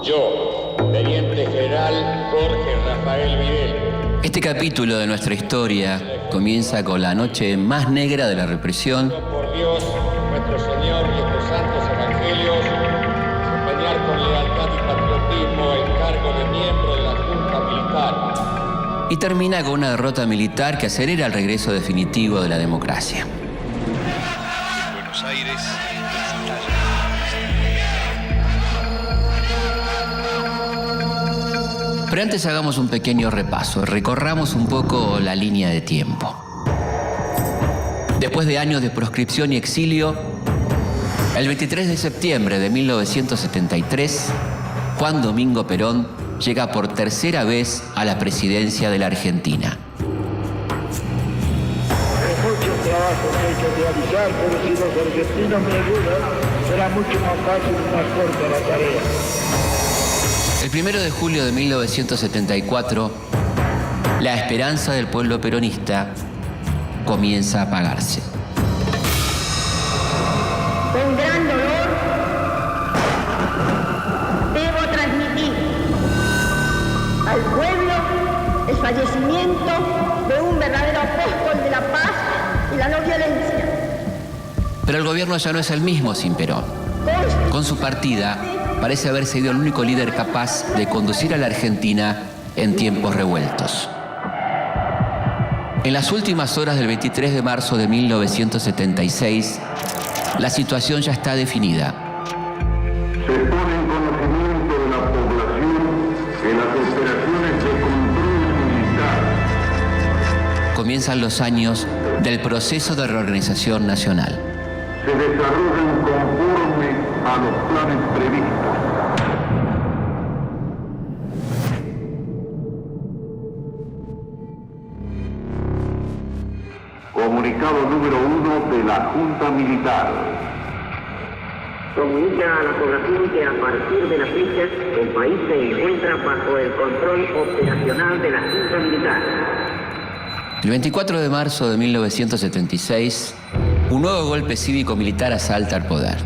Yo, Teniente General Jorge Rafael Videla. Este capítulo de nuestra historia comienza con la noche más negra de la represión. Por Dios, nuestro Señor y estos santos evangelios, desempeñar con lealtad y patriotismo el cargo de miembro de la Junta Militar. Y termina con una derrota militar que acelera el regreso definitivo de la democracia. Buenos Aires. Pero antes hagamos un pequeño repaso, recorramos un poco la línea de tiempo. Después de años de proscripción y exilio, el 23 de septiembre de 1973, Juan Domingo Perón llega por tercera vez a la presidencia de la Argentina. Hay muchos trabajos que hay que realizar, pero si los argentinos me ayudan, será mucho más fácil y más corta la tarea. El 1 de julio de 1974, la esperanza del pueblo peronista comienza a apagarse. Con gran dolor, debo transmitir al pueblo el fallecimiento de un verdadero apóstol de la paz y la no violencia. Pero el gobierno ya no es el mismo sin Perón. Con su partida, parece haber sido el único líder capaz de conducir a la Argentina en tiempos revueltos. En las últimas horas del 23 de marzo de 1976, la situación ya está definida. Se pone en conocimiento de la población que las operaciones de control militar Comienzan los años del proceso de reorganización nacional. se desarrollan conforme a los planes previstos. Comunicado número 1 de la Junta Militar. Comunica a la población que a partir de la fecha el país se encuentra bajo el control operacional de la Junta Militar. El 24 de marzo de 1976, un nuevo golpe cívico-militar asalta al poder.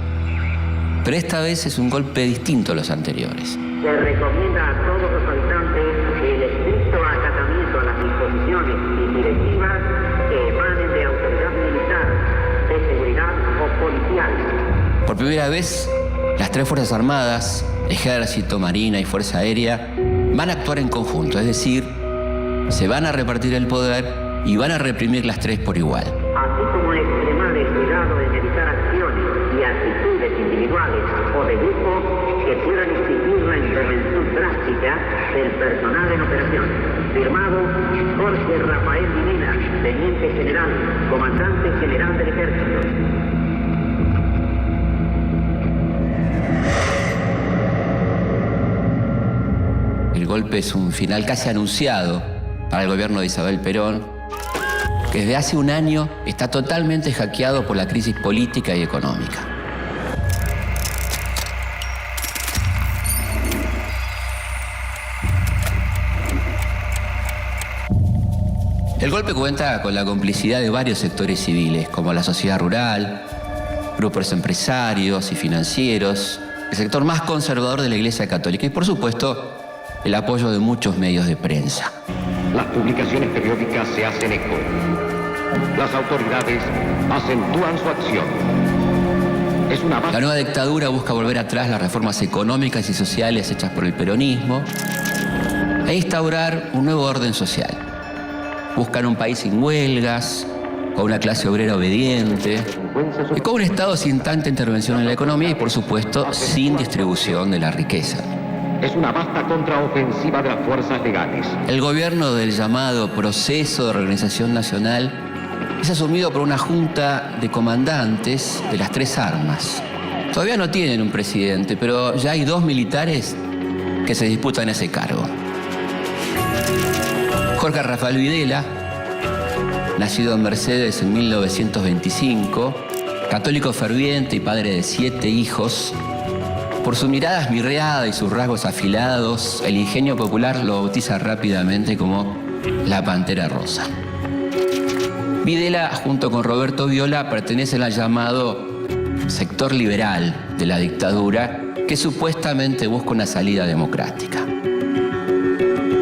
Pero esta vez es un golpe distinto a los anteriores. Se recomienda a todos los habitantes el estricto acatamiento a las disposiciones y directivas que emanen de autoridad militar, de seguridad o policial. Por primera vez, las tres Fuerzas Armadas, Ejército, Marina y Fuerza Aérea, van a actuar en conjunto, es decir, se van a repartir el poder y van a reprimir las tres por igual. Así como extremar el cuidado en evitar acciones y actitudes individuales o de grupo que puedan exigir la intervención drástica del personal en operación. Firmado Jorge Rafael Videla, Teniente General, Comandante General del Ejército. El golpe es un final casi anunciado para el gobierno de Isabel Perón, que desde hace un año está totalmente hackeado por la crisis política y económica. El golpe cuenta con la complicidad de varios sectores civiles, como la sociedad rural, grupos empresarios y financieros, el sector más conservador de la Iglesia Católica y, por supuesto, el apoyo de muchos medios de prensa. Las publicaciones periódicas se hacen eco. Las autoridades acentúan su acción. Es una La nueva dictadura busca volver atrás las reformas económicas y sociales hechas por el peronismo e instaurar un nuevo orden social. Buscan un país sin huelgas, con una clase obrera obediente y con un Estado sin tanta intervención en la economía y, por supuesto, sin distribución de la riqueza. Es una vasta contraofensiva de las fuerzas legales. El gobierno del llamado Proceso de Reorganización Nacional es asumido por una junta de comandantes de las tres armas. Todavía no tienen un presidente, pero ya hay dos militares que se disputan ese cargo. Jorge Rafael Videla, nacido en Mercedes en 1925, católico ferviente y padre de 7 hijos, por su mirada esmirreada y sus rasgos afilados, el ingenio popular lo bautiza rápidamente como la Pantera Rosa. Videla, junto con Roberto Viola, pertenecen al llamado sector liberal de la dictadura, que supuestamente busca una salida democrática.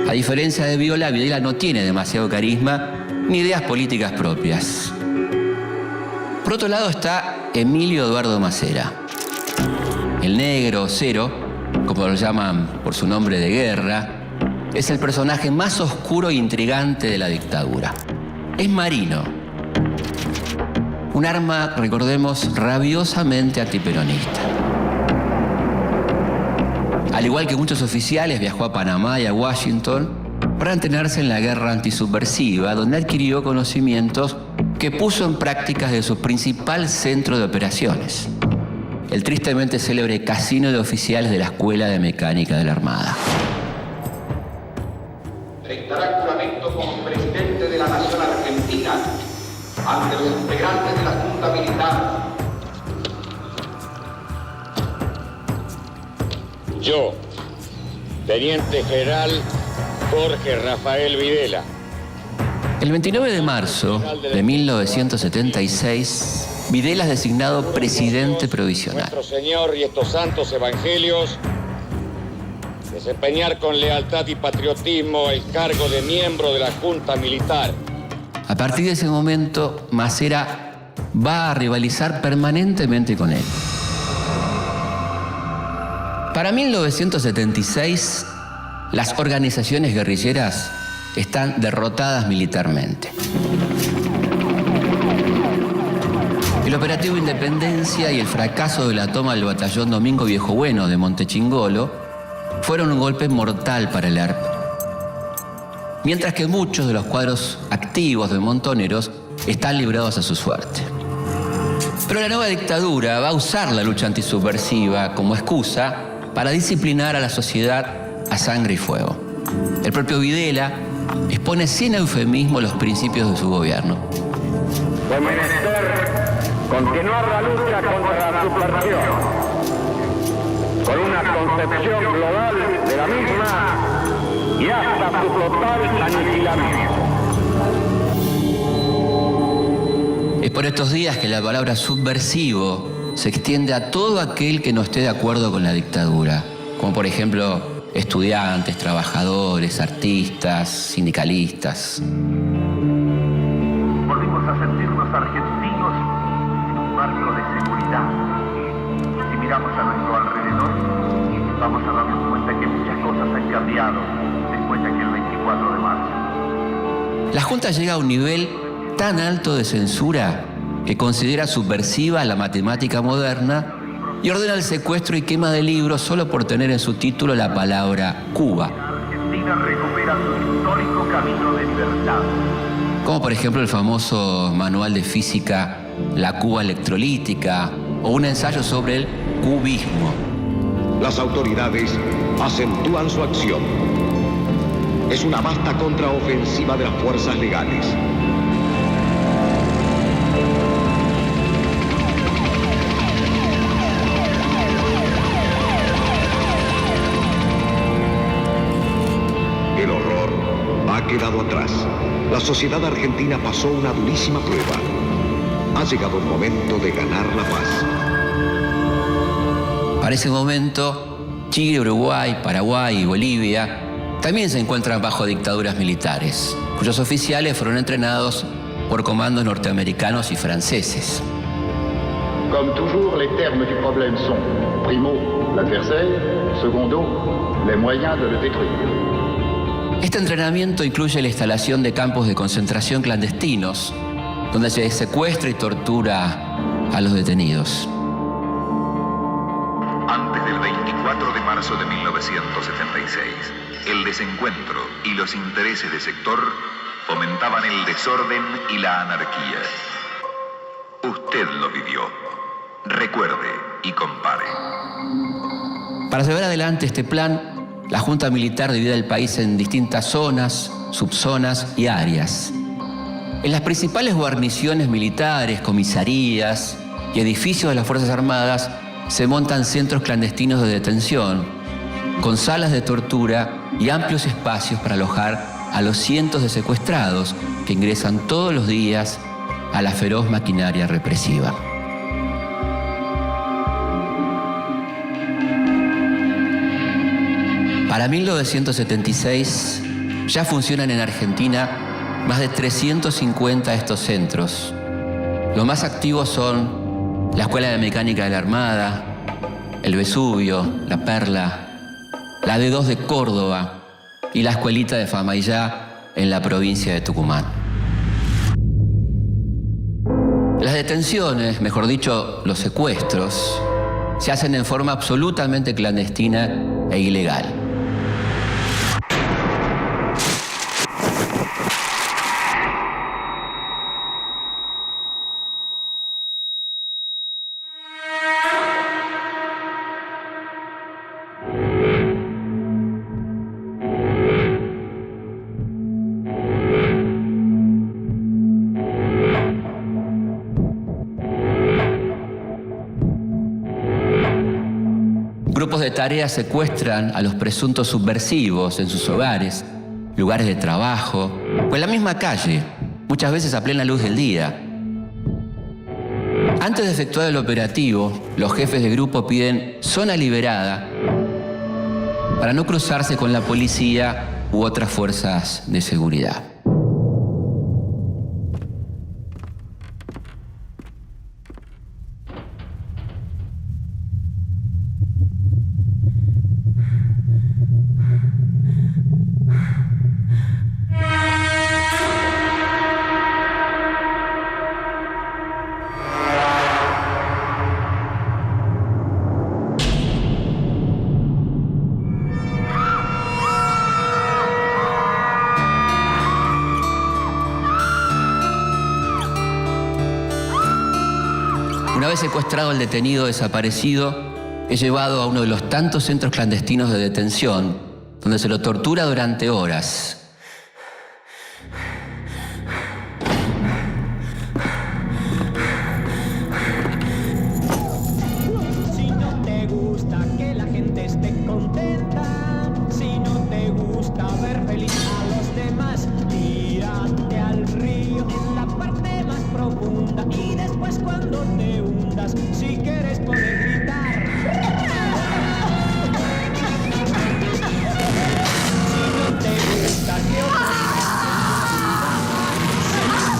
A diferencia de Viola, Videla no tiene demasiado carisma ni ideas políticas propias. Por otro lado está Emilio Eduardo Macera, el negro Cero, como lo llaman por su nombre de guerra. Es el personaje más oscuro e intrigante de la dictadura. Es marino. Un arma, recordemos, rabiosamente antiperonista. Al igual que muchos oficiales, viajó a Panamá y a Washington para entrenarse en la guerra antisubversiva, donde adquirió conocimientos que puso en práctica de su principal centro de operaciones, el tristemente célebre casino de oficiales de la Escuela de Mecánica de la Armada. Prestará juramento como presidente de la Nación Argentina ante los integrantes de la Junta Militar. Yo, Teniente General Jorge Rafael Videla. El 29 de marzo de 1976, Videla es designado presidente provisional. Nuestro Señor y estos santos evangelios, desempeñar con lealtad y patriotismo el cargo de miembro de la Junta Militar. A partir de ese momento, Macera va a rivalizar permanentemente con él. Para 1976, las organizaciones guerrilleras están derrotadas militarmente. El operativo Independencia y el fracaso de la toma del batallón Domingo Viejo Bueno de Montechingolo fueron un golpe mortal para el ERP. Mientras que muchos de los cuadros activos de Montoneros están librados a su suerte. Pero la nueva dictadura va a usar la lucha antisubversiva como excusa para disciplinar a la sociedad a sangre y fuego. El propio Videla expone sin eufemismo los principios de su gobierno. Fue menester continuar la lucha contra la subversión, con una concepción global de la misma y hasta su total aniquilamiento. Es por estos días que la palabra subversivo se extiende a todo aquel que no esté de acuerdo con la dictadura, como por ejemplo estudiantes, trabajadores, artistas, sindicalistas. Volvimos a sentirnos argentinos en un marco de seguridad. Si miramos a nuestro alrededor, vamos a darnos cuenta que muchas cosas han cambiado después de aquel 24 de marzo. La Junta llega a un nivel tan alto de censura que considera subversiva la matemática moderna y ordena el secuestro y quema de libros solo por tener en su título la palabra Cuba. Argentina recupera su histórico camino de libertad. Como por ejemplo el famoso manual de física La Cuba electrolítica o un ensayo sobre el cubismo. Las autoridades acentúan su acción. Es una vasta contraofensiva de las fuerzas legales. El horror ha quedado atrás. La sociedad argentina pasó una durísima prueba. Ha llegado el momento de ganar la paz. Para ese momento, Chile, Uruguay, Paraguay y Bolivia también se encuentran bajo dictaduras militares, cuyos oficiales fueron entrenados por comandos norteamericanos y franceses. Comme toujours, les termes du problème sont primo, l'adversaire, secondo, les moyens de le détruire. Este entrenamiento incluye la instalación de campos de concentración clandestinos, donde se secuestra y tortura a los detenidos. Antes del 24 de marzo de 1976, el desencuentro y los intereses de sector fomentaban el desorden y la anarquía. Usted lo vivió. Recuerde y compare. Para llevar adelante este plan, la Junta Militar divide el país en distintas zonas, subzonas y áreas. En las principales guarniciones militares, comisarías y edificios de las Fuerzas Armadas se montan centros clandestinos de detención, con salas de tortura y amplios espacios para alojar a los cientos de secuestrados que ingresan todos los días a la feroz maquinaria represiva. Para 1976 ya funcionan en Argentina más de 350 de estos centros. Los más activos son la Escuela de Mecánica de la Armada, el Vesubio, la Perla, la D2 de Córdoba y la Escuelita de Famaillá en la provincia de Tucumán. Las detenciones, mejor dicho, los secuestros, se hacen en forma absolutamente clandestina e ilegal. Grupos de tareas secuestran a los presuntos subversivos en sus hogares, lugares de trabajo o en la misma calle, muchas veces a plena luz del día. Antes de efectuar el operativo, los jefes de grupo piden zona liberada para no cruzarse con la policía u otras fuerzas de seguridad. Una vez secuestrado el detenido desaparecido, es llevado a uno de los tantos centros clandestinos de detención, donde se lo tortura durante horas. Si no te gusta que la gente esté contenta, si no te gusta ver feliz a los demás, tírate al río en la parte más profunda y después cuando te hundas, si quieres poder gritar. Si no te gusta que otros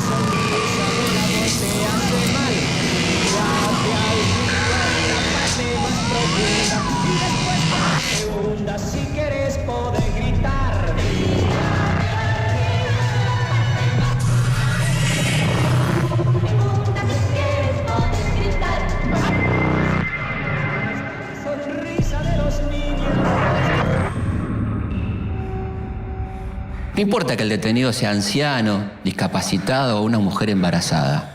sonrisa de la voz te hace mal, tírate al río en la parte más profunda y después cuando te hundas, si quieres poder gritar. No importa que el detenido sea anciano, discapacitado o una mujer embarazada.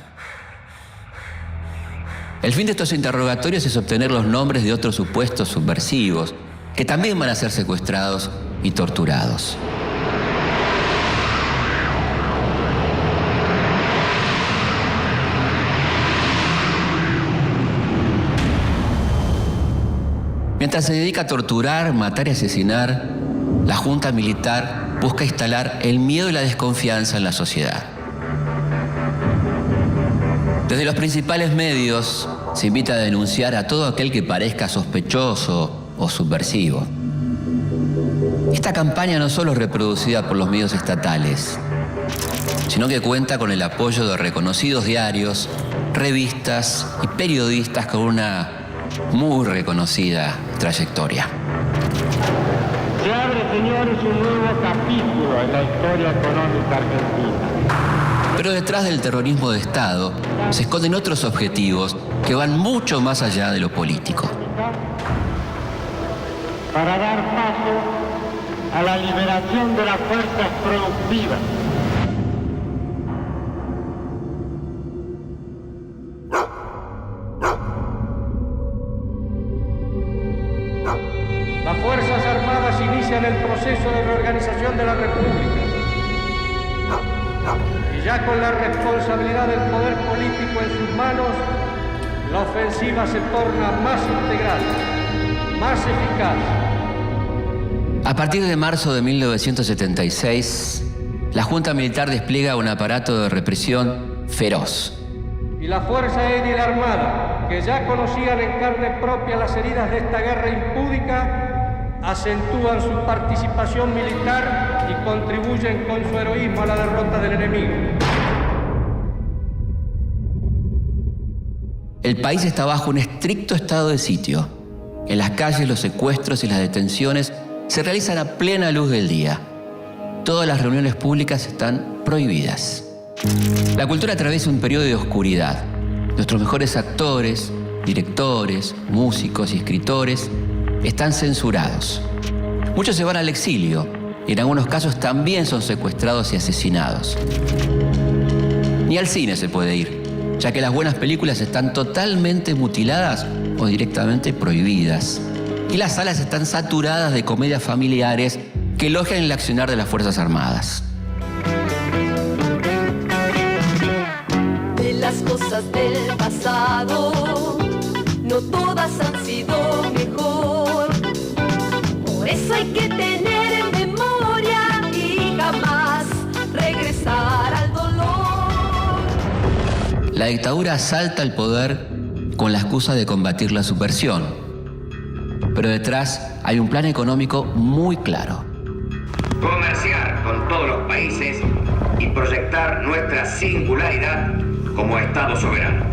El fin de estos interrogatorios es obtener los nombres de otros supuestos subversivos, que también van a ser secuestrados y torturados. Mientras se dedica a torturar, matar y asesinar, la Junta Militar busca instalar el miedo y la desconfianza en la sociedad. Desde los principales medios se invita a denunciar a todo aquel que parezca sospechoso o subversivo. Esta campaña no solo es reproducida por los medios estatales, sino que cuenta con el apoyo de reconocidos diarios, revistas y periodistas con una muy reconocida trayectoria. Se abre, señores, un nuevo capítulo en la historia económica argentina. Pero detrás del terrorismo de Estado se esconden otros objetivos que van mucho más allá de lo político. Para dar paso a la liberación de las fuerzas productivas. Las Fuerzas Armadas inician el proceso de reorganización de la República. Y ya con la responsabilidad del poder político en sus manos, la ofensiva se torna más integral, más eficaz. A partir de marzo de 1976, la Junta Militar despliega un aparato de represión feroz. Y la Fuerza Aérea y la Armada, que ya conocían en carne propia las heridas de esta guerra impúdica, acentúan su participación militar y contribuyen con su heroísmo a la derrota del enemigo. El país está bajo un estricto estado de sitio. En las calles los secuestros y las detenciones se realizan a plena luz del día. Todas las reuniones públicas están prohibidas. La cultura atraviesa un periodo de oscuridad. Nuestros mejores actores, directores, músicos y escritores están censurados. Muchos se van al exilio y en algunos casos también son secuestrados y asesinados. Ni al cine se puede ir, ya que las buenas películas están totalmente mutiladas o directamente prohibidas. Y las salas están saturadas de comedias familiares que elogian el accionar de las Fuerzas Armadas. De las cosas del pasado, no todas han sido mejor. Por eso hay que tener en memoria y jamás regresar al dolor. La dictadura asalta el poder con la excusa de combatir la subversión. Pero detrás hay un plan económico muy claro. Comerciar con todos los países y proyectar nuestra singularidad como Estado soberano,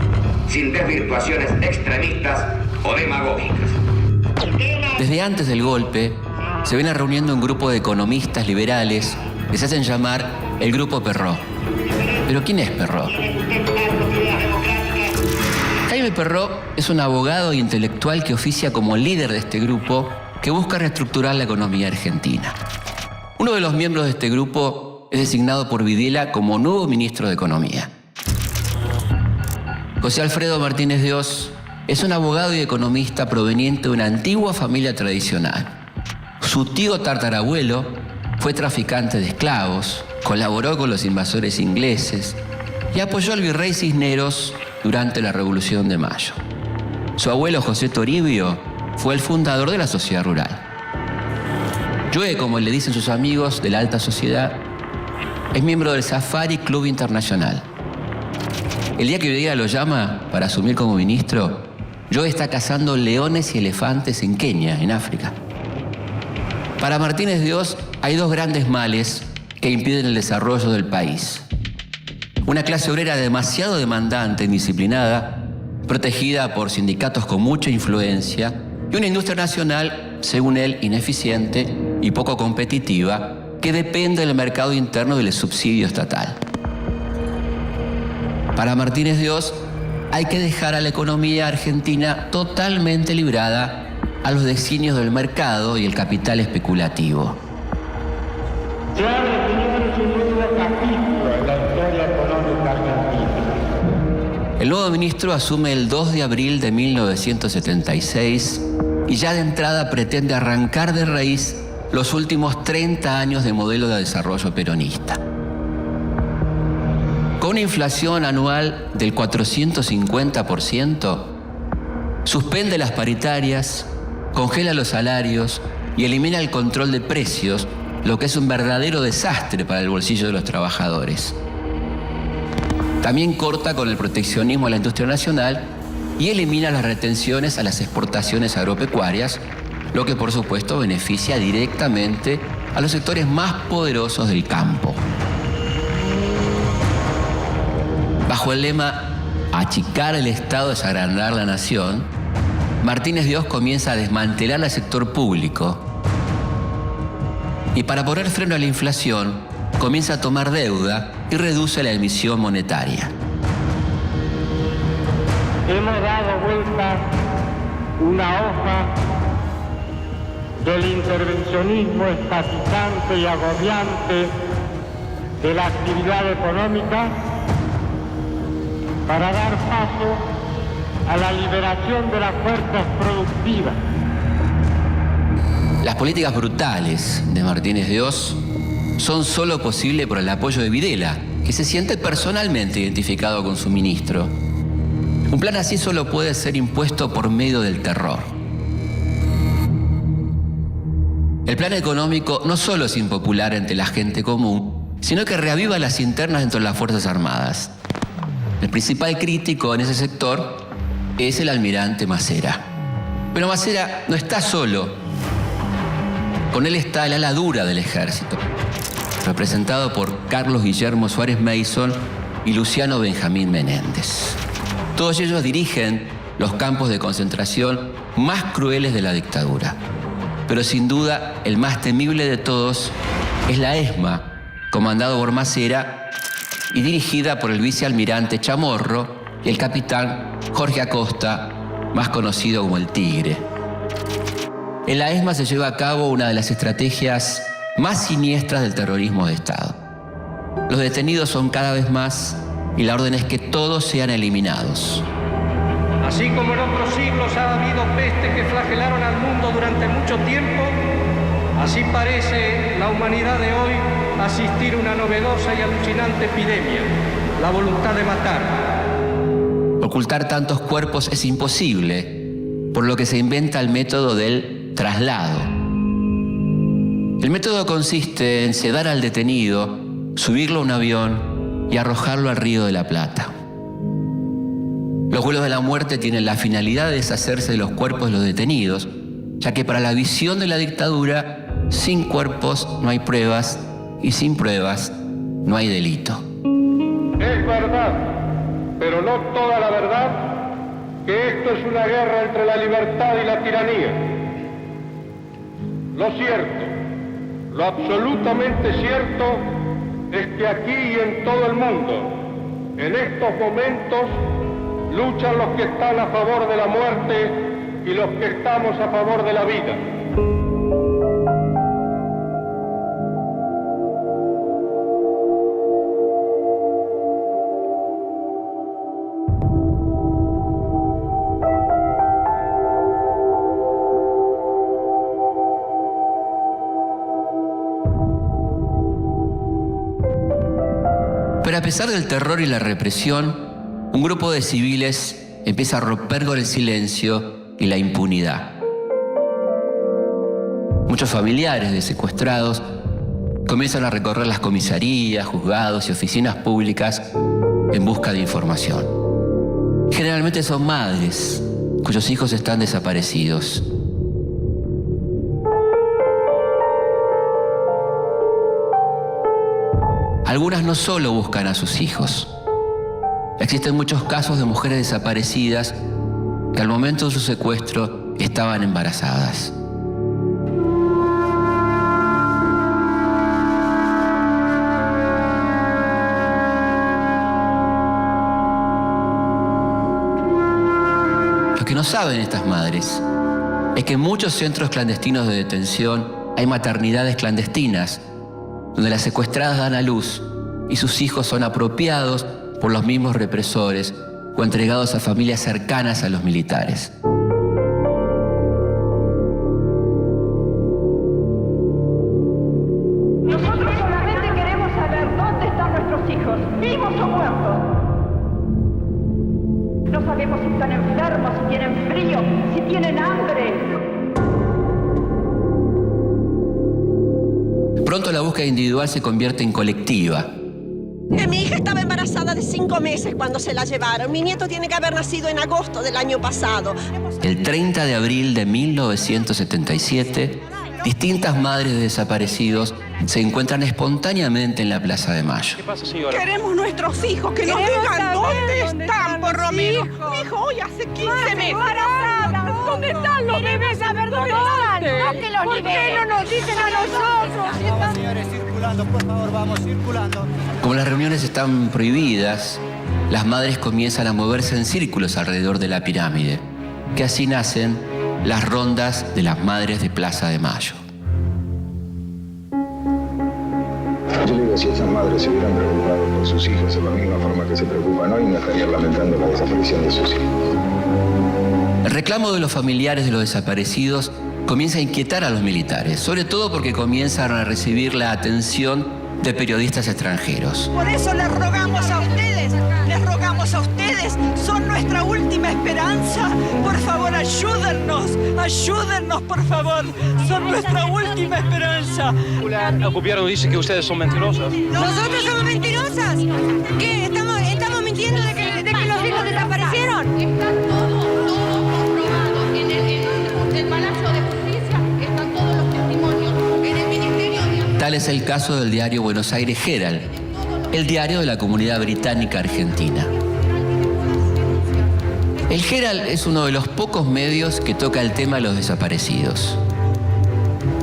sin desvirtuaciones extremistas o demagógicas. Desde antes del golpe, se viene reuniendo un grupo de economistas liberales que se hacen llamar el Grupo Perrot. ¿Pero quién es Perrot? Jaime Perrot es un abogado e intelectual que oficia como líder de este grupo que busca reestructurar la economía argentina. Uno de los miembros de este grupo es designado por Videla como nuevo ministro de Economía. José Alfredo Martínez de Hoz es un abogado y economista proveniente de una antigua familia tradicional. Su tío tatarabuelo fue traficante de esclavos, colaboró con los invasores ingleses y apoyó al virrey Cisneros durante la Revolución de Mayo. Su abuelo José Toribio fue el fundador de la Sociedad Rural. Joe, como le dicen sus amigos de la alta sociedad, es miembro del Safari Club Internacional. El día que Videla lo llama para asumir como ministro, Joe está cazando leones y elefantes en Kenia, en África. Para Martínez de Hoz hay dos grandes males que impiden el desarrollo del país. Una clase obrera demasiado demandante e indisciplinada, protegida por sindicatos con mucha influencia, y una industria nacional, según él, ineficiente y poco competitiva, que depende del mercado interno del subsidio estatal. Para Martínez de Hoz, hay que dejar a la economía argentina totalmente librada a los designios del mercado y el capital especulativo. Se ha definido un nuevo capítulo en la historia económica argentina. El nuevo ministro asume el 2 de abril de 1976 y ya de entrada pretende arrancar de raíz los últimos 30 años de modelo de desarrollo peronista. Con una inflación anual del 450%, suspende las paritarias, congela los salarios y elimina el control de precios, lo que es un verdadero desastre para el bolsillo de los trabajadores. También corta con el proteccionismo a la industria nacional y elimina las retenciones a las exportaciones agropecuarias, lo que por supuesto beneficia directamente a los sectores más poderosos del campo. Bajo el lema achicar el Estado es agrandar la nación, Martínez de Hoz comienza a desmantelar el sector público y para poner freno a la inflación comienza a tomar deuda y reduce la emisión monetaria. Hemos dado vuelta una hoja del intervencionismo estatizante y agobiante de la actividad económica para dar paso a la liberación de las fuerzas productivas. Las políticas brutales de Martínez de Hoz son solo posibles por el apoyo de Videla, que se siente personalmente identificado con su ministro. Un plan así solo puede ser impuesto por medio del terror. El plan económico no solo es impopular entre la gente común, sino que reaviva las internas dentro de las Fuerzas Armadas. El principal crítico en ese sector es el almirante Macera. Pero Macera no está solo. Con él está el ala dura del ejército, representado por Carlos Guillermo Suárez Mason y Luciano Benjamín Menéndez. Todos ellos dirigen los campos de concentración más crueles de la dictadura. Pero sin duda, el más temible de todos es la ESMA, comandado por Macera y dirigida por el vicealmirante Chamorro y el capitán Jorge Acosta, más conocido como el Tigre. En la ESMA se lleva a cabo una de las estrategias más siniestras del terrorismo de Estado. Los detenidos son cada vez más y la orden es que todos sean eliminados. Así como en otros siglos ha habido pestes que flagelaron al mundo durante mucho tiempo, así parece la humanidad de hoy asistir a una novedosa y alucinante epidemia, la voluntad de matar. Ocultar tantos cuerpos es imposible, por lo que se inventa el método del traslado. El método consiste en sedar al detenido, subirlo a un avión y arrojarlo al Río de la Plata. Los vuelos de la muerte tienen la finalidad de deshacerse de los cuerpos de los detenidos, ya que para la visión de la dictadura, sin cuerpos no hay pruebas y sin pruebas no hay delito. Es verdad, pero no toda la verdad, que esto es una guerra entre la libertad y la tiranía. Lo cierto, lo absolutamente cierto, es que aquí y en todo el mundo, en estos momentos, luchan los que están a favor de la muerte y los que estamos a favor de la vida. Pero a pesar del terror y la represión, un grupo de civiles empieza a romper con el silencio y la impunidad. Muchos familiares de secuestrados comienzan a recorrer las comisarías, juzgados y oficinas públicas en busca de información. Generalmente son madres cuyos hijos están desaparecidos. Algunas no solo buscan a sus hijos. Existen muchos casos de mujeres desaparecidas que al momento de su secuestro estaban embarazadas. Lo que no saben estas madres es que en muchos centros clandestinos de detención hay maternidades clandestinas, donde las secuestradas dan a luz y sus hijos son apropiados por los mismos represores o entregados a familias cercanas a los militares. Nosotros solamente queremos saber dónde están nuestros hijos, vivos o muertos. No sabemos si están enfermos, si tienen frío, si tienen hambre. Pronto la búsqueda individual se convierte en colectiva. Mi hija estaba embarazada de 5 meses cuando se la llevaron. Mi nieto tiene que haber nacido en agosto del año pasado. El 30 de abril de 1977, distintas madres de desaparecidos se encuentran espontáneamente en la Plaza de Mayo. ¿Qué pasa, señora? Queremos nuestros hijos, que nos digan dónde están, por lo menos. Mi hijo hoy hace 15 meses. ¿Dónde están los bebés? Queremos saber dónde están. No que los liberen. ¿Por qué no nos dicen a nosotros? Vamos, señores, circulando, por favor, vamos circulando. Como las reuniones están prohibidas, las madres comienzan a moverse en círculos alrededor de la pirámide, que así nacen las rondas de las madres de Plaza de Mayo. Yo le digo, si esas madres se hubieran preocupado por sus hijos de la misma forma que se preocupan hoy, no estarían lamentando la desaparición de sus hijos. El reclamo de los familiares de los desaparecidos comienza a inquietar a los militares, sobre todo porque comienzan a recibir la atención de periodistas extranjeros. Por eso les rogamos a ustedes, son nuestra última esperanza. Por favor, ayúdennos, por favor. Son nuestra última esperanza. El gobierno dice que ustedes son mentirosas. ¿Nosotros somos mentirosas? ¿Qué? ¿Estamos mintiendo de que los hijos desaparecieron? Está todo comprobado. En el Palacio de Justicia están todos los testimonios. Tal es el caso del diario Buenos Aires Herald, el diario de la comunidad británica argentina. El Herald es uno de los pocos medios que toca el tema de los desaparecidos.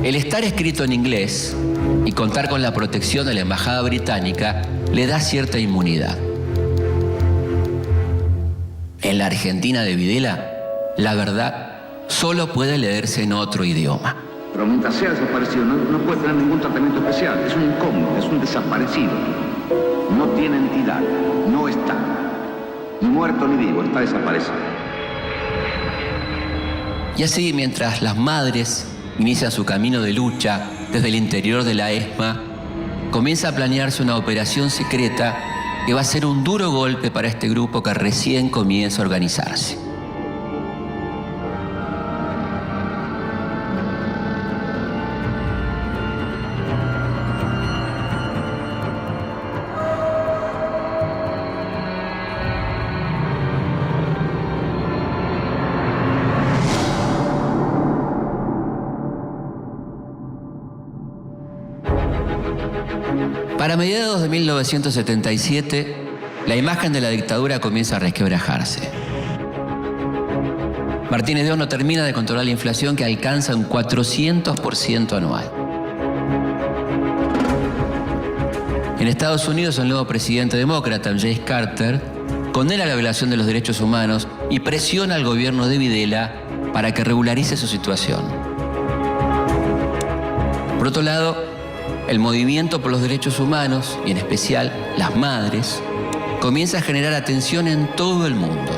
El estar escrito en inglés y contar con la protección de la embajada británica le da cierta inmunidad. En la Argentina de Videla, la verdad solo puede leerse en otro idioma. Pero mientras sea desaparecido, no puede tener ningún tratamiento especial. Es un incógnito, es un desaparecido. No tiene entidad, no está. Ni muerto ni vivo, está desaparecido. Y así, mientras las madres inician su camino de lucha desde el interior de la ESMA, comienza a planearse una operación secreta que va a ser un duro golpe para este grupo que recién comienza a organizarse. Para mediados de 1977, la imagen de la dictadura comienza a resquebrajarse. Martínez de Oz no termina de controlar la inflación que alcanza un 400% anual. En Estados Unidos, el nuevo presidente demócrata, Jimmy Carter, condena la violación de los derechos humanos y presiona al gobierno de Videla para que regularice su situación. Por otro lado, el movimiento por los derechos humanos, y en especial las madres, comienza a generar atención en todo el mundo.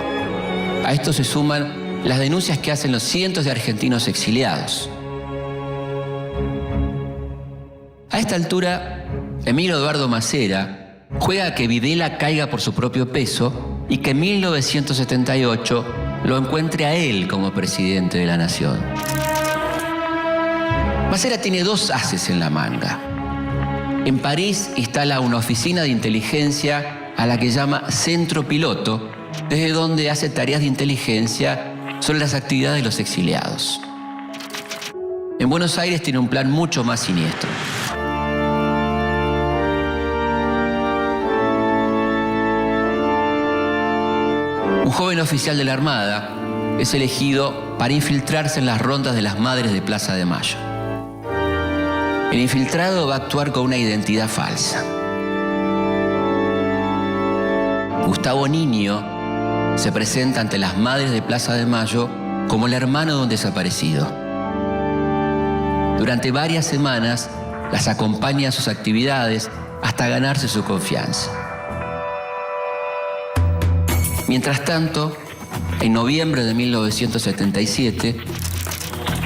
A esto se suman las denuncias que hacen los cientos de argentinos exiliados. A esta altura, Emilio Eduardo Macera juega a que Videla caiga por su propio peso y que en 1978 lo encuentre a él como presidente de la nación. Macera tiene dos ases en la manga. En París instala una oficina de inteligencia a la que llama Centro Piloto, desde donde hace tareas de inteligencia sobre las actividades de los exiliados. En Buenos Aires tiene un plan mucho más siniestro. Un joven oficial de la Armada es elegido para infiltrarse en las rondas de las madres de Plaza de Mayo. El infiltrado va a actuar con una identidad falsa. Gustavo Niño se presenta ante las madres de Plaza de Mayo como el hermano de un desaparecido. Durante varias semanas las acompaña a sus actividades hasta ganarse su confianza. Mientras tanto, en noviembre de 1977,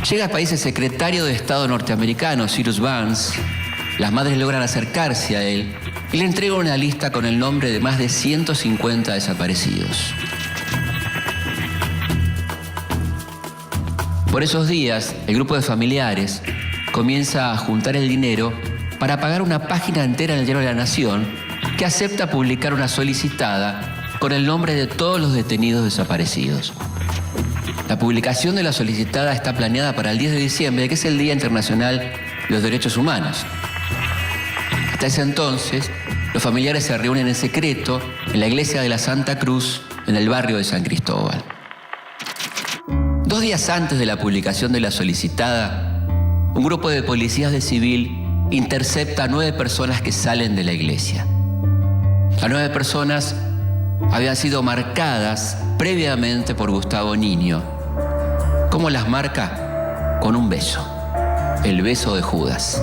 llega al país el secretario de Estado norteamericano, Cyrus Vance. Las madres logran acercarse a él y le entregan una lista con el nombre de más de 150 desaparecidos. Por esos días, el grupo de familiares comienza a juntar el dinero para pagar una página entera en el diario de la Nación que acepta publicar una solicitada con el nombre de todos los detenidos desaparecidos. La publicación de la solicitada está planeada para el 10 de diciembre, que es el Día Internacional de los Derechos Humanos. Hasta ese entonces, los familiares se reúnen en secreto en la iglesia de la Santa Cruz, en el barrio de San Cristóbal. 2 días antes de la publicación de la solicitada, un grupo de policías de civil intercepta a 9 personas que salen de la iglesia. Las 9 personas habían sido marcadas previamente por Gustavo Niño. ¿Cómo las marca? Con un beso. El beso de Judas.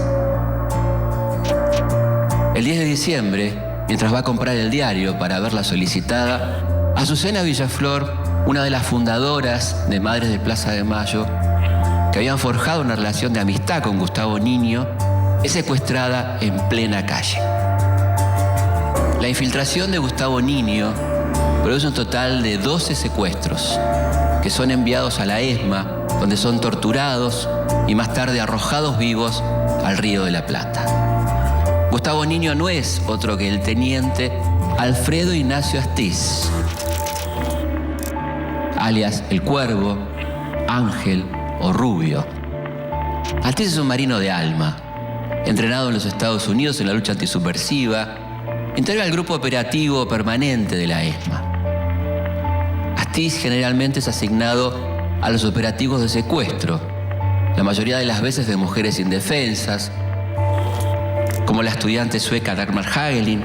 El 10 de diciembre, mientras va a comprar el diario para ver la solicitada, Azucena Villaflor, una de las fundadoras de Madres de Plaza de Mayo, que habían forjado una relación de amistad con Gustavo Niño, es secuestrada en plena calle. La infiltración de Gustavo Niño produce un total de 12 secuestros que son enviados a la ESMA, donde son torturados y más tarde arrojados vivos al Río de la Plata. Gustavo Niño no es otro que el teniente Alfredo Ignacio Astiz, alias El Cuervo, Ángel o Rubio. Astiz es un marino de alma, entrenado en los Estados Unidos en la lucha antisubversiva, integra el grupo operativo permanente de la ESMA. Astiz generalmente es asignado a los operativos de secuestro, la mayoría de las veces de mujeres indefensas, como la estudiante sueca Dagmar Hagelin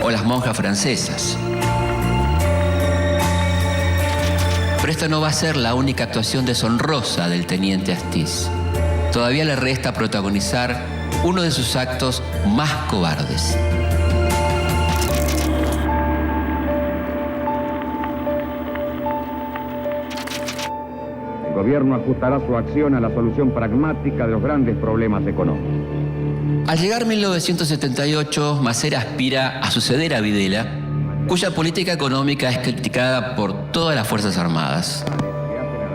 o las monjas francesas. Pero esta no va a ser la única actuación deshonrosa del teniente Astiz. Todavía le resta protagonizar uno de sus actos más cobardes. El gobierno ajustará su acción a la solución pragmática de los grandes problemas económicos. Al llegar 1978, Masera aspira a suceder a Videla, cuya política económica es criticada por todas las Fuerzas Armadas.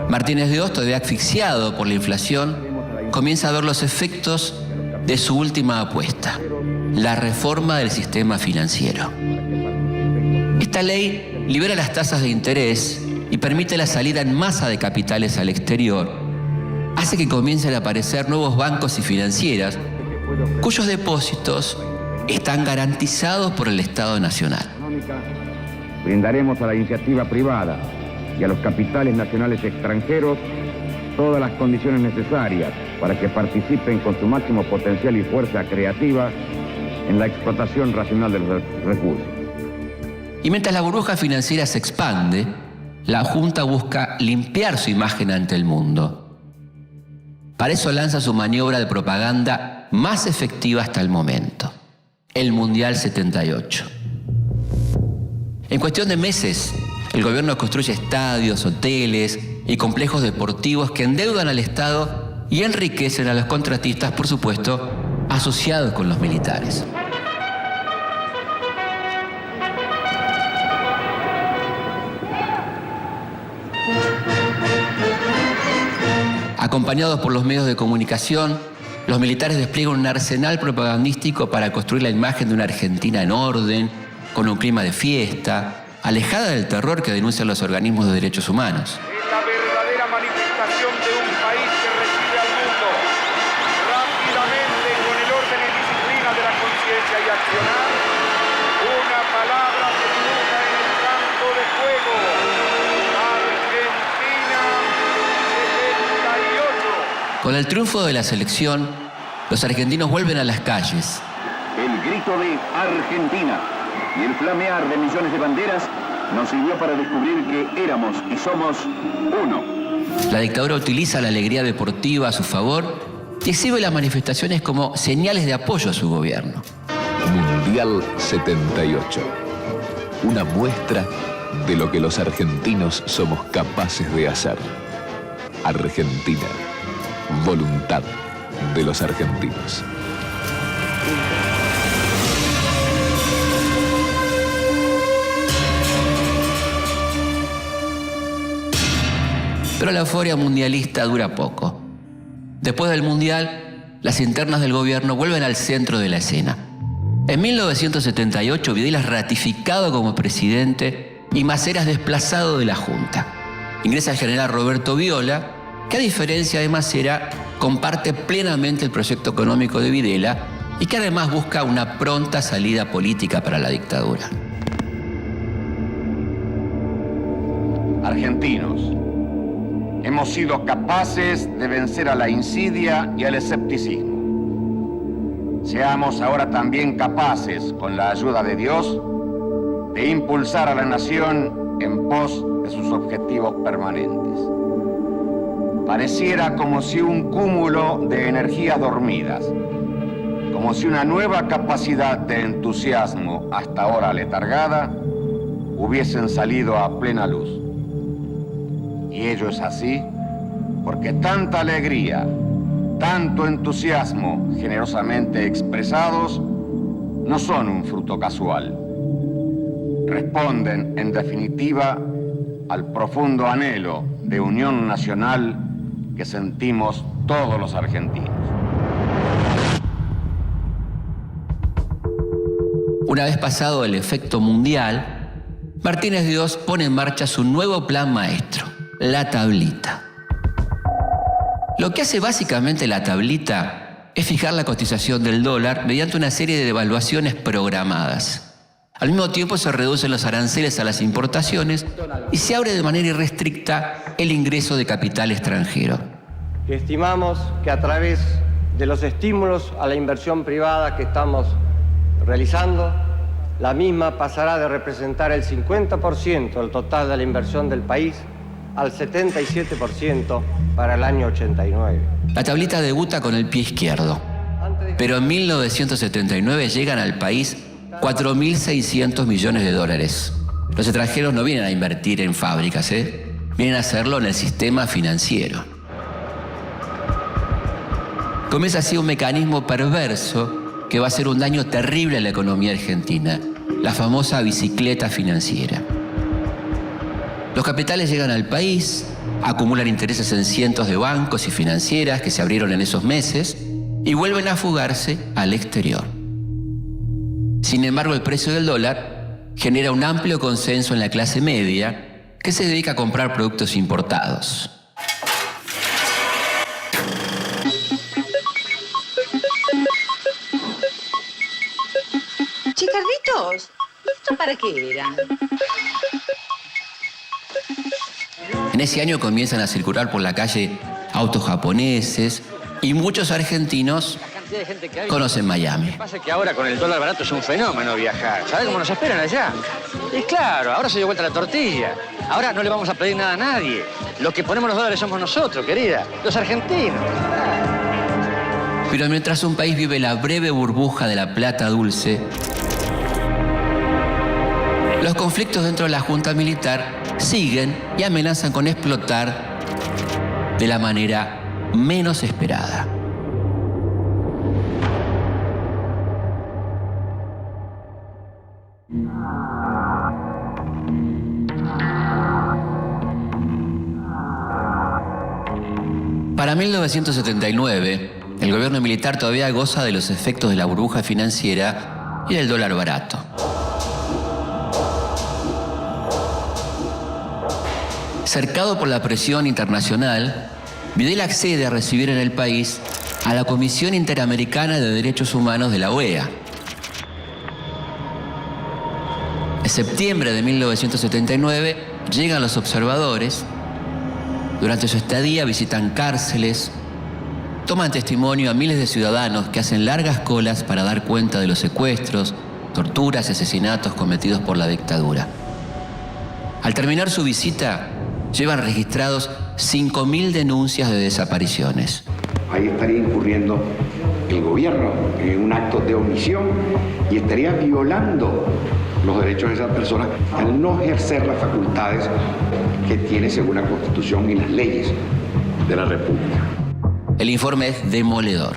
Martínez de Hoz, todavía asfixiado por la inflación, comienza a ver los efectos de su última apuesta, la reforma del sistema financiero. Esta ley libera las tasas de interés y permite la salida en masa de capitales al exterior, hace que comiencen a aparecer nuevos bancos y financieras cuyos depósitos están garantizados por el Estado Nacional. Brindaremos a la iniciativa privada y a los capitales nacionales extranjeros todas las condiciones necesarias para que participen con su máximo potencial y fuerza creativa en la explotación racional de los recursos. Y mientras la burbuja financiera se expande, la Junta busca limpiar su imagen ante el mundo. Para eso lanza su maniobra de propaganda más efectiva hasta el momento, el Mundial 78. En cuestión de meses, el gobierno construye estadios, hoteles y complejos deportivos que endeudan al Estado y enriquecen a los contratistas, por supuesto, asociados con los militares. Acompañados por los medios de comunicación, los militares despliegan un arsenal propagandístico para construir la imagen de una Argentina en orden, con un clima de fiesta, alejada del terror que denuncian los organismos de derechos humanos. Es la verdadera manifestación de un país que recibe al mundo rápidamente con el orden y disciplina de la conciencia y accionar. Una palabra se dibuja en el campo de juego. Argentina 78. Con el triunfo de la selección, los argentinos vuelven a las calles. El grito de Argentina y el flamear de millones de banderas nos sirvió para descubrir que éramos y somos uno. La dictadura utiliza la alegría deportiva a su favor y exhibe las manifestaciones como señales de apoyo a su gobierno. Mundial 78. Una muestra de lo que los argentinos somos capaces de hacer. Argentina. Voluntad de los argentinos. Pero la euforia mundialista dura poco. Después del Mundial, las internas del gobierno vuelven al centro de la escena. En 1978, Videla es ratificado como presidente y Masera es desplazado de la Junta. Ingresa el general Roberto Viola, que a diferencia de Masera, comparte plenamente el proyecto económico de Videla y que además busca una pronta salida política para la dictadura. Argentinos, hemos sido capaces de vencer a la insidia y al escepticismo. Seamos ahora también capaces, con la ayuda de Dios, de impulsar a la nación en pos de sus objetivos permanentes. Pareciera como si un cúmulo de energías dormidas, como si una nueva capacidad de entusiasmo hasta ahora letargada, hubiesen salido a plena luz. Y ello es así porque tanta alegría, tanto entusiasmo generosamente expresados no son un fruto casual. Responden, en definitiva, al profundo anhelo de unión nacional que sentimos todos los argentinos. Una vez pasado el efecto mundial, Martínez de Hoz pone en marcha su nuevo plan maestro, la tablita. Lo que hace básicamente la tablita es fijar la cotización del dólar mediante una serie de devaluaciones programadas. Al mismo tiempo se reducen los aranceles a las importaciones y se abre de manera irrestricta el ingreso de capital extranjero. Estimamos que a través de los estímulos a la inversión privada que estamos realizando, la misma pasará de representar el 50% del total de la inversión del país al 77% para el año 89. La tablita debuta con el pie izquierdo, pero en 1979 llegan al país 4.600 millones de dólares. Los extranjeros no vienen a invertir en fábricas, vienen a hacerlo en el sistema financiero. Comienza así un mecanismo perverso que va a hacer un daño terrible a la economía argentina, la famosa bicicleta financiera. Los capitales llegan al país, acumulan intereses en cientos de bancos y financieras que se abrieron en esos meses y vuelven a fugarse al exterior. Sin embargo, el precio del dólar genera un amplio consenso en la clase media que se dedica a comprar productos importados. Che, Carlitos, ¿esto para qué era? En ese año comienzan a circular por la calle autos japoneses y muchos argentinos conocen Miami. Lo que pasa es que ahora con el dólar barato es un fenómeno viajar. ¿Sabes cómo nos esperan allá? Y claro, ahora se dio vuelta la tortilla. Ahora no le vamos a pedir nada a nadie. Los que ponemos los dólares somos nosotros, querida. Los argentinos. Pero mientras un país vive la breve burbuja de la plata dulce, los conflictos dentro de la Junta Militar siguen y amenazan con explotar de la manera menos esperada. Para 1979, el gobierno militar todavía goza de los efectos de la burbuja financiera y del dólar barato. Cercado por la presión internacional, Videla accede a recibir en el país a la Comisión Interamericana de Derechos Humanos de la OEA. En septiembre de 1979 llegan los observadores. Durante su estadía visitan cárceles, toman testimonio a miles de ciudadanos que hacen largas colas para dar cuenta de los secuestros, torturas y asesinatos cometidos por la dictadura. Al terminar su visita, llevan registrados 5.000 denuncias de desapariciones. Ahí estaría incurriendo el gobierno en un acto de omisión y estaría violando los derechos de esas personas al no ejercer las facultades que tiene según la Constitución y las leyes de la República. El informe es demoledor.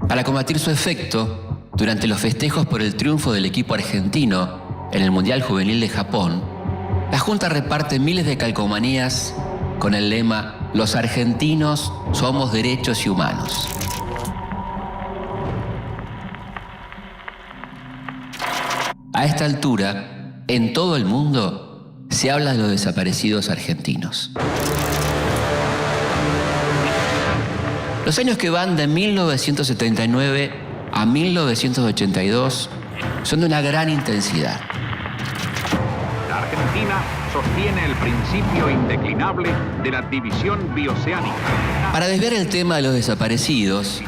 Para combatir su efecto, durante los festejos por el triunfo del equipo argentino en el Mundial Juvenil de Japón, la Junta reparte miles de calcomanías con el lema «Los argentinos somos derechos y humanos». A esta altura, en todo el mundo, se habla de los desaparecidos argentinos. Los años que van de 1979 a 1982 son de una gran intensidad. La Argentina sostiene el principio indeclinable de la división bioceánica. Para desviar el tema de los desaparecidos,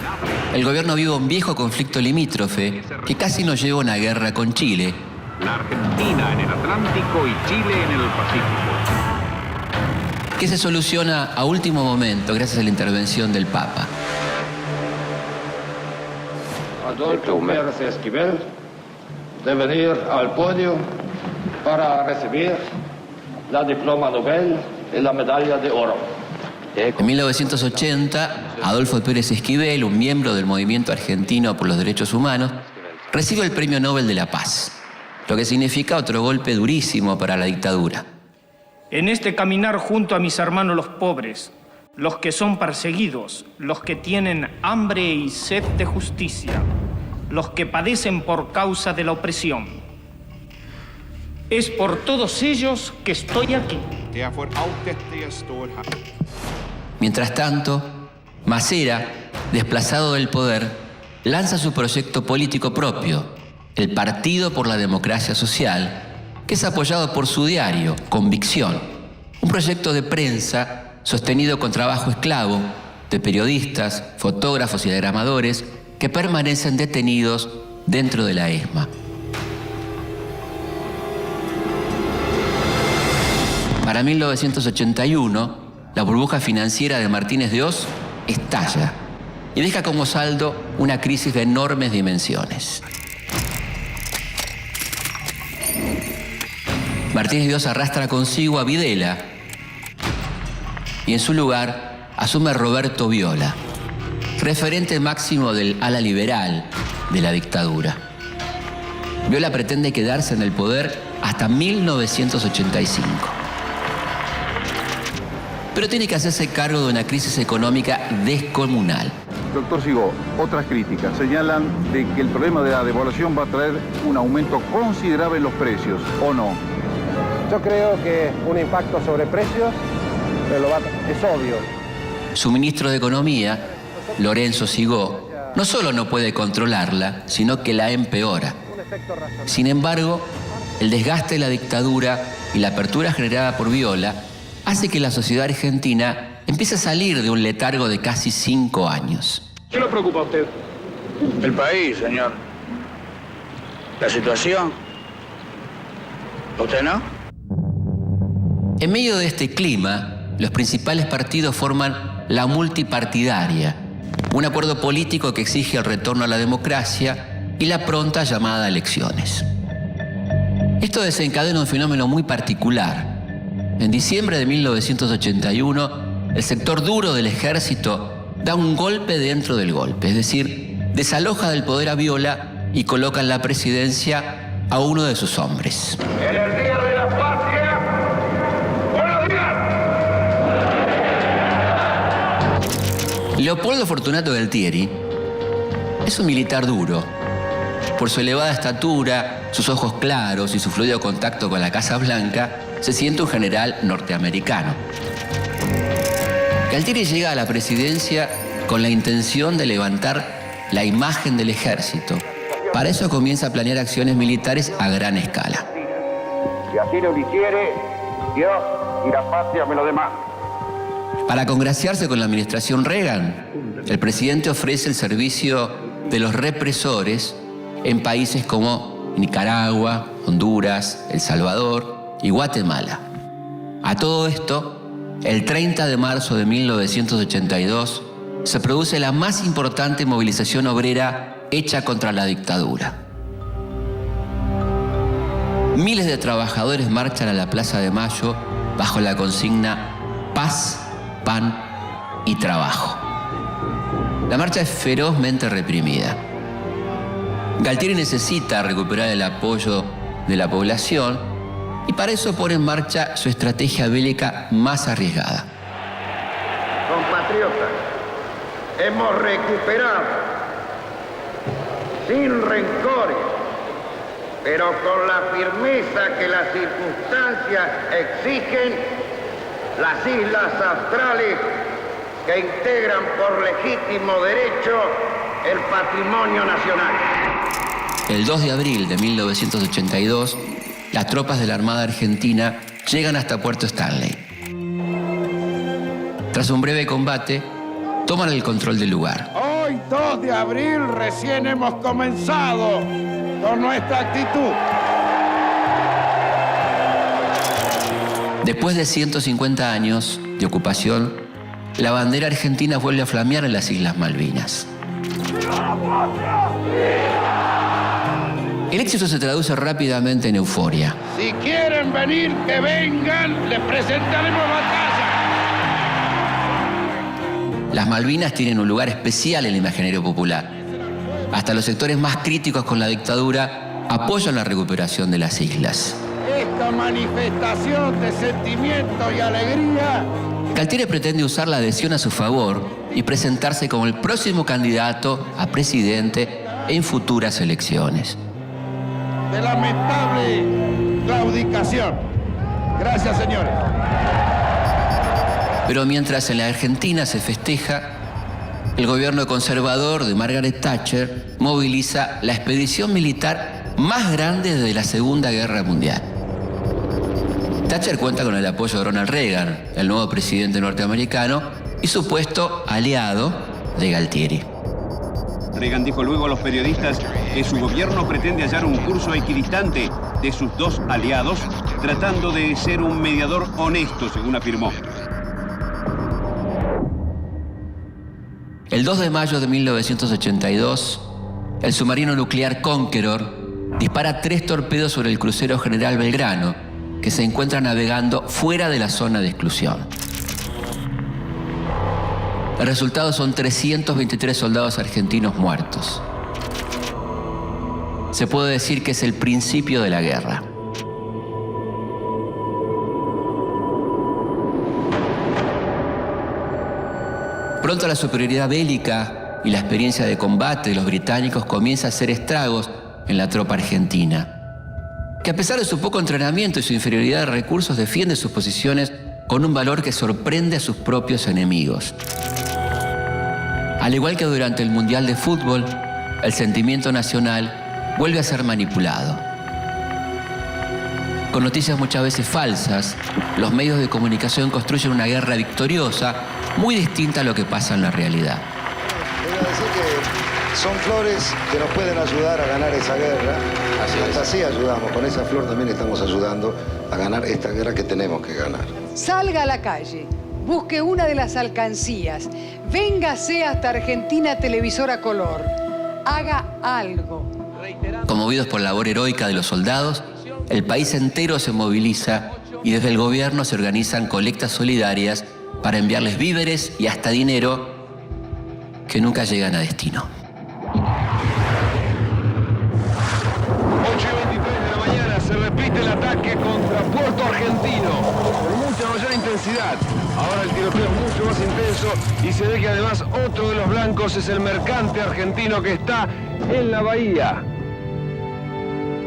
el gobierno vive un viejo conflicto limítrofe que casi nos lleva a una guerra con Chile. La Argentina en el Atlántico y Chile en el Pacífico. Que se soluciona a último momento gracias a la intervención del Papa. Adolfo Pérez Esquivel de venir al podio para recibir la diploma Nobel y la medalla de oro. En 1980, Adolfo Pérez Esquivel, un miembro del Movimiento Argentino por los Derechos Humanos, recibe el Premio Nobel de la Paz, lo que significa otro golpe durísimo para la dictadura. En este caminar junto a mis hermanos los pobres, los que son perseguidos, los que tienen hambre y sed de justicia, los que padecen por causa de la opresión. Es por todos ellos que estoy aquí. Mientras tanto, Masera, desplazado del poder, lanza su proyecto político propio, el Partido por la Democracia Social, que es apoyado por su diario, Convicción, un proyecto de prensa sostenido con trabajo esclavo de periodistas, fotógrafos y diagramadores que permanecen detenidos dentro de la ESMA. Para 1981, la burbuja financiera de Martínez de Hoz estalla y deja como saldo una crisis de enormes dimensiones. Martínez de Hoz arrastra consigo a Videla y en su lugar asume a Roberto Viola, referente máximo del ala liberal de la dictadura. Viola pretende quedarse en el poder hasta 1985. Pero tiene que hacerse cargo de una crisis económica descomunal. Doctor Sigó, otras críticas señalan de que el problema de la devaluación va a traer un aumento considerable en los precios, ¿o no? Yo creo que un impacto sobre precios es obvio. Su ministro de Economía, Lorenzo Sigó, no solo no puede controlarla, sino que la empeora. Sin embargo, el desgaste de la dictadura y la apertura generada por Viola hace que la sociedad argentina empiece a salir de un letargo de casi 5 años. ¿Qué le preocupa a usted? El país, señor. La situación. ¿Usted no? En medio de este clima, los principales partidos forman la multipartidaria, un acuerdo político que exige el retorno a la democracia y la pronta llamada a elecciones. Esto desencadena un fenómeno muy particular. En diciembre de 1981, el sector duro del ejército da un golpe dentro del golpe, es decir, desaloja del poder a Viola y coloca en la presidencia a uno de sus hombres. En el Día de la Patria, buenos días. Leopoldo Fortunato Galtieri es un militar duro. Por su elevada estatura, sus ojos claros y su fluido contacto con la Casa Blanca, se siente un general norteamericano. Galtieri llega a la presidencia con la intención de levantar la imagen del ejército. Para eso comienza a planear acciones militares a gran escala. Si así lo hiciere, Dios y la patria me lo demás. Para congraciarse con la administración Reagan, el presidente ofrece el servicio de los represores en países como Nicaragua, Honduras, El Salvador y Guatemala. A todo esto, el 30 de marzo de 1982 se produce la más importante movilización obrera hecha contra la dictadura. Miles de trabajadores marchan a la Plaza de Mayo bajo la consigna Paz, Pan y Trabajo. La marcha es ferozmente reprimida. Galtieri necesita recuperar el apoyo de la población y para eso pone en marcha su estrategia bélica más arriesgada. Compatriotas, hemos recuperado, sin rencores, pero con la firmeza que las circunstancias exigen, las islas australes que integran por legítimo derecho el patrimonio nacional. El 2 de abril de 1982, las tropas de la Armada Argentina llegan hasta Puerto Stanley. Tras un breve combate, toman el control del lugar. Hoy, 2 de abril, recién hemos comenzado con nuestra actitud. Después de 150 años de ocupación, la bandera argentina vuelve a flamear en las Islas Malvinas. El éxito se traduce rápidamente en euforia. Si quieren venir, que vengan, les presentaremos batalla. Las Malvinas tienen un lugar especial en el imaginario popular. Hasta los sectores más críticos con la dictadura apoyan la recuperación de las islas. Esta manifestación de sentimiento y alegría. Galtieri pretende usar la adhesión a su favor y presentarse como el próximo candidato a presidente en futuras elecciones. De lamentable claudicación. Gracias, señores. Pero mientras en la Argentina se festeja, el gobierno conservador de Margaret Thatcher moviliza la expedición militar más grande desde la Segunda Guerra Mundial. Thatcher cuenta con el apoyo de Ronald Reagan, el nuevo presidente norteamericano, y supuesto aliado de Galtieri. Reagan dijo luego a los periodistas que su gobierno pretende hallar un curso equidistante de sus dos aliados, tratando de ser un mediador honesto, según afirmó. El 2 de mayo de 1982, el submarino nuclear Conqueror dispara 3 torpedos sobre el crucero General Belgrano, que se encuentra navegando fuera de la zona de exclusión. El resultado son 323 soldados argentinos muertos. Se puede decir que es el principio de la guerra. Pronto la superioridad bélica y la experiencia de combate de los británicos comienza a hacer estragos en la tropa argentina, que a pesar de su poco entrenamiento y su inferioridad de recursos defiende sus posiciones con un valor que sorprende a sus propios enemigos. Al igual que durante el Mundial de Fútbol, el sentimiento nacional vuelve a ser manipulado. Con noticias muchas veces falsas, los medios de comunicación construyen una guerra victoriosa muy distinta a lo que pasa en la realidad. Quiero decir que son flores que nos pueden ayudar a ganar esa guerra. Hasta así ayudamos, con esa flor también estamos ayudando a ganar esta guerra que tenemos que ganar. Salga a la calle, busque una de las alcancías, véngase hasta Argentina Televisora Color, haga algo. Conmovidos por la labor heroica de los soldados, el país entero se moviliza y desde el gobierno se organizan colectas solidarias para enviarles víveres y hasta dinero que nunca llegan a destino. 8:23 de la mañana se repite el ataque contra Puerto Argentino con mucha mayor intensidad. Ahora el tiroteo es mucho más intenso y se ve que además otro de los blancos es el mercante argentino que está en la bahía.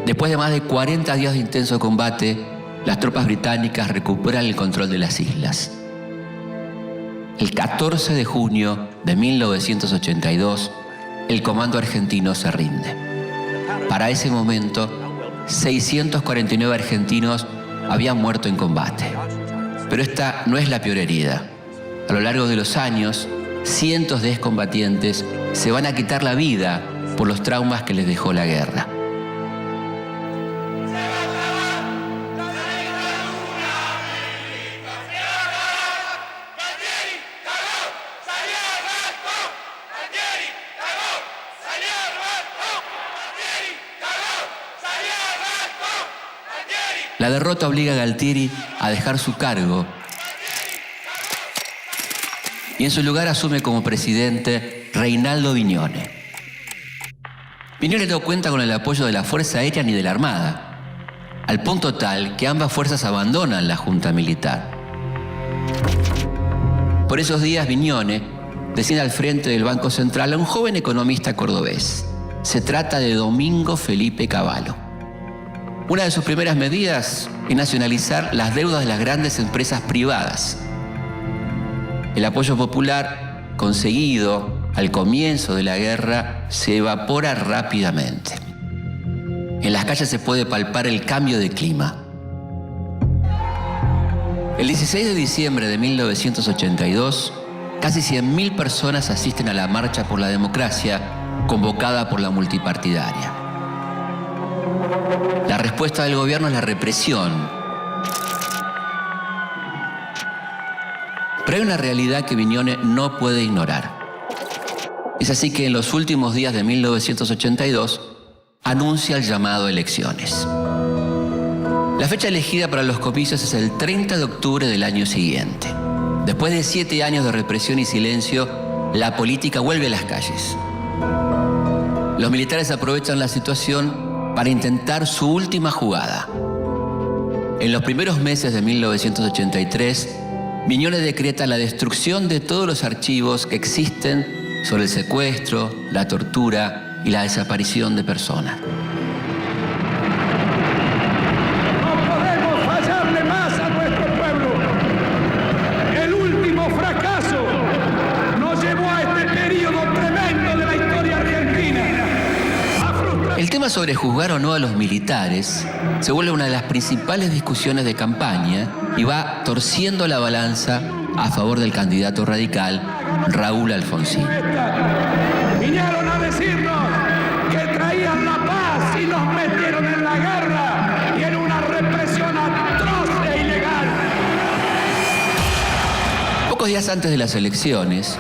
Después de más de 40 días de intenso combate, las tropas británicas recuperan el control de las islas. El 14 de junio de 1982, el comando argentino se rinde. Para ese momento, 649 argentinos habían muerto en combate. Pero esta no es la peor herida. A lo largo de los años, cientos de excombatientes se van a quitar la vida por los traumas que les dejó la guerra. La derrota obliga a Galtieri a dejar su cargo y en su lugar asume como presidente Reinaldo Vignone. Vignone no cuenta con el apoyo de la Fuerza Aérea ni de la Armada, al punto tal que ambas fuerzas abandonan la Junta Militar. Por esos días Vignone designa al frente del Banco Central a un joven economista cordobés. Se trata de Domingo Felipe Cavallo. Una de sus primeras medidas es nacionalizar las deudas de las grandes empresas privadas. El apoyo popular conseguido al comienzo de la guerra se evapora rápidamente. En las calles se puede palpar el cambio de clima. El 16 de diciembre de 1982, casi 100.000 personas asisten a la Marcha por la Democracia convocada por la multipartidaria. La respuesta del gobierno es la represión. Pero hay una realidad que Vignone no puede ignorar. Es así que en los últimos días de 1982 anuncia el llamado a elecciones. La fecha elegida para los comicios es el 30 de octubre del año siguiente. Después de 7 años de represión y silencio, la política vuelve a las calles. Los militares aprovechan la situación para intentar su última jugada. En los primeros meses de 1983, Vignone decreta la destrucción de todos los archivos que existen sobre el secuestro, la tortura y la desaparición de personas. sobre juzgar o no a los militares se vuelve una de las principales discusiones de campaña y va torciendo la balanza a favor del candidato radical Raúl Alfonsín. Vinieron a decirnos que traían la paz y nos metieron en la guerra y en una represión atroz e ilegal. Pocos días antes de las elecciones,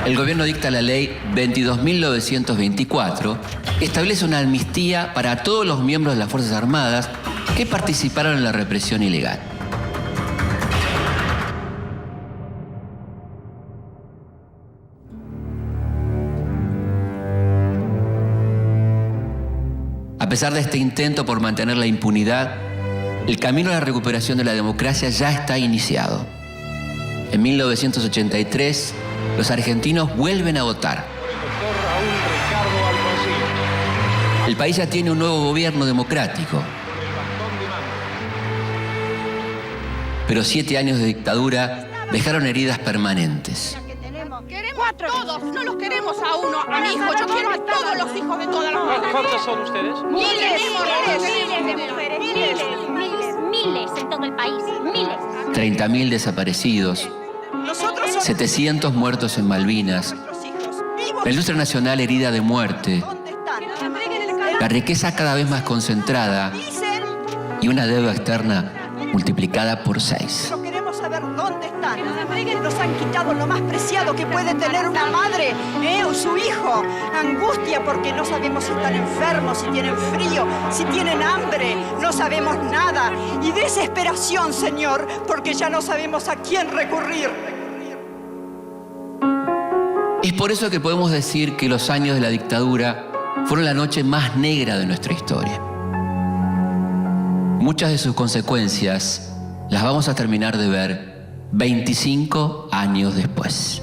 el gobierno dicta la ley 22.924, que establece una amnistía para todos los miembros de las Fuerzas Armadas que participaron en la represión ilegal. A pesar de este intento por mantener la impunidad, el camino a la recuperación de la democracia ya está iniciado. En 1983, los argentinos vuelven a votar. El país ya tiene un nuevo gobierno democrático. Pero 7 años de dictadura dejaron heridas permanentes. Queremos todos, no los queremos a uno, a mi hijo, yo quiero a todos los hijos de todas las mujeres. ¿Cuántos son ustedes? Miles de mujeres, Miles en todo el país, miles. 30.000 desaparecidos, 700 muertos en Malvinas, la industria nacional herida de muerte, la riqueza cada vez más concentrada y una deuda externa multiplicada por 6. Queremos saber dónde están. Nos han quitado lo más preciado que puede tener una madre, o su hijo. Angustia porque no sabemos si están enfermos, si tienen frío, si tienen hambre. No sabemos nada. Y desesperación, Señor, porque ya no sabemos a quién recurrir. Es por eso que podemos decir que los años de la dictadura fueron la noche más negra de nuestra historia. Muchas de sus consecuencias las vamos a terminar de ver 25 años después.